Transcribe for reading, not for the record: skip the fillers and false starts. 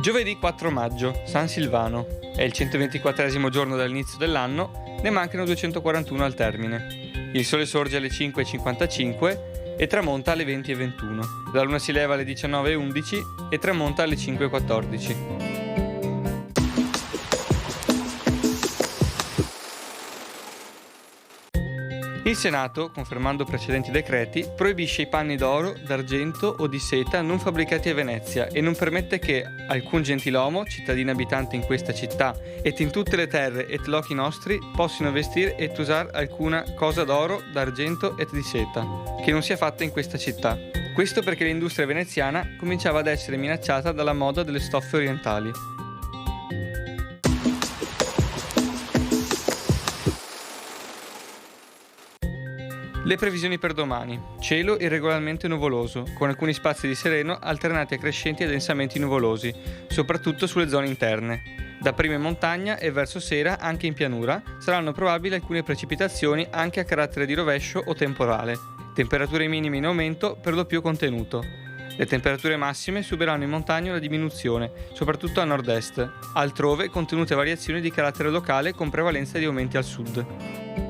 Giovedì 4 maggio, San Silvano. È il 124esimo giorno dall'inizio dell'anno, ne mancano 241 al termine. Il sole sorge alle 5:55 e tramonta alle 20:21. La luna si leva alle 19:11 e tramonta alle 5:14. Il Senato, confermando precedenti decreti, proibisce i panni d'oro, d'argento o di seta non fabbricati a Venezia e non permette che alcun gentiluomo, cittadino abitante in questa città et in tutte le terre et lochi nostri, possano vestir et usar alcuna cosa d'oro, d'argento et di seta, che non sia fatta in questa città. Questo perché l'industria veneziana cominciava ad essere minacciata dalla moda delle stoffe orientali. Le previsioni per domani. Cielo irregolarmente nuvoloso, con alcuni spazi di sereno alternati a crescenti e densamenti nuvolosi, soprattutto sulle zone interne. Dapprima in montagna e verso sera, anche in pianura, saranno probabili alcune precipitazioni anche a carattere di rovescio o temporale. Temperature minime in aumento, per lo più contenuto. Le temperature massime subiranno in montagna una diminuzione, soprattutto a nord-est. Altrove contenute variazioni di carattere locale con prevalenza di aumenti al sud.